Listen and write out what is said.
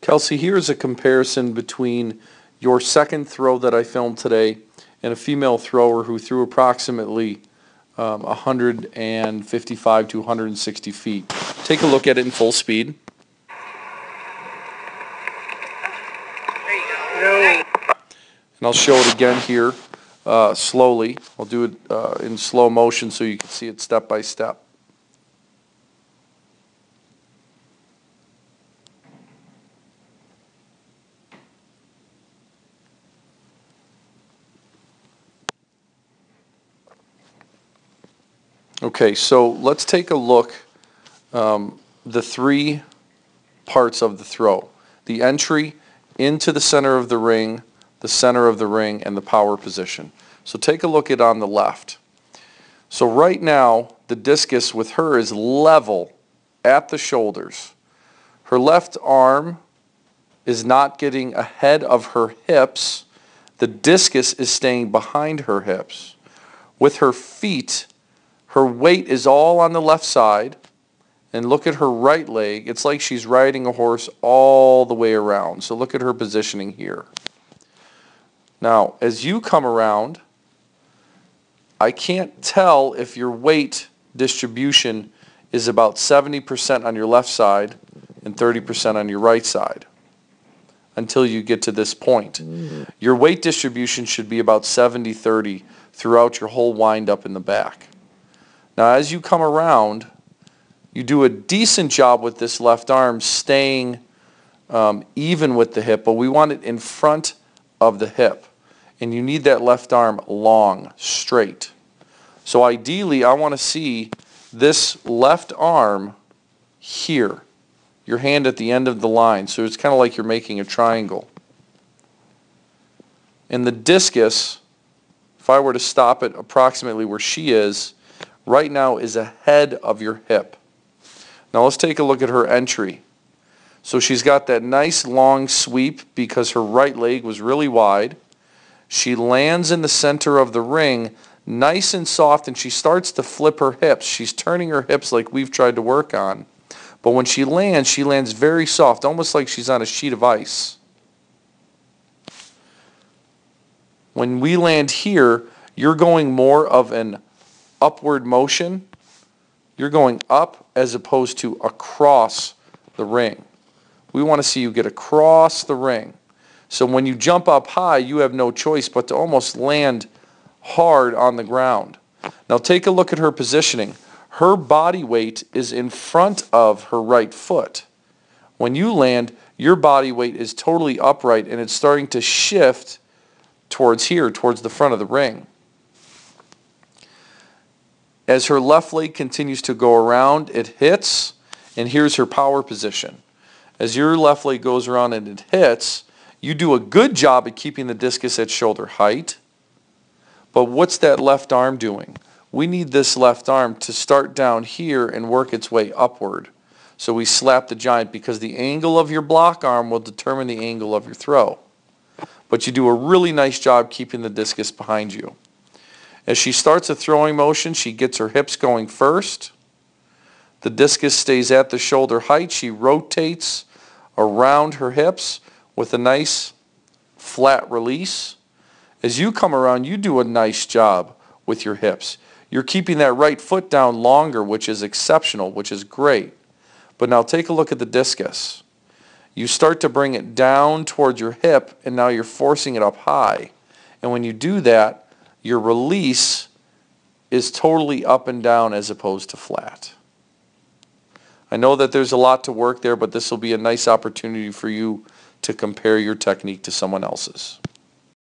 Kelsey, here's a comparison between your second throw that I filmed today and a female thrower who threw approximately 155 to 160 feet. Take a look at it in full speed. And I'll show it again here slowly. I'll do it in slow motion so you can see it step by step. Okay, so let's take a look, the three parts of the throw. The entry into the center of the ring, and the power position. So take a look at on the left. So right now, the discus with her is level at the shoulders. Her left arm is not getting ahead of her hips. The discus is staying behind her hips. With her feet, her weight is all on the left side, and look at her right leg. It's like she's riding a horse all the way around. So look at her positioning here. Now, as you come around, I can't tell if your weight distribution is about 70% on your left side and 30% on your right side until you get to this point. Your weight distribution should be about 70-30 throughout your whole wind-up in the back. Now, as you come around, you do a decent job with this left arm staying even with the hip, but we want it in front of the hip. And you need that left arm long, straight. So ideally, I want to see this left arm here, your hand at the end of the line. So it's kind of like you're making a triangle. And the discus, if I were to stop it approximately where she is, right now is ahead of your hip. Now let's take a look at her entry. So she's got that nice long sweep because her right leg was really wide. She lands in the center of the ring nice and soft, and she starts to flip her hips. She's turning her hips like we've tried to work on. But when she lands very soft, almost like she's on a sheet of ice. When we land here, you're going more of an upward motion. You're going up as opposed to across the ring. We want to see you get across the ring. So when you jump up high, you have no choice but to almost land hard on the ground. Now take a look at her positioning. Her body weight is in front of her right foot. When you land, your body weight is totally upright and it's starting to shift towards here, towards the front of the ring. As her left leg continues to go around, it hits, and here's her power position. As your left leg goes around and it hits, you do a good job at keeping the discus at shoulder height. But what's that left arm doing? We need this left arm to start down here and work its way upward. So we slap the giant because the angle of your block arm will determine the angle of your throw. But you do a really nice job keeping the discus behind you. As she starts a throwing motion, she gets her hips going first. The discus stays at the shoulder height. She rotates around her hips with a nice flat release. As you come around, you do a nice job with your hips. You're keeping that right foot down longer, which is exceptional, which is great. But now take a look at the discus. You start to bring it down towards your hip, and now you're forcing it up high. And when you do that, your release is totally up and down as opposed to flat. I know that there's a lot to work there, but this will be a nice opportunity for you to compare your technique to someone else's.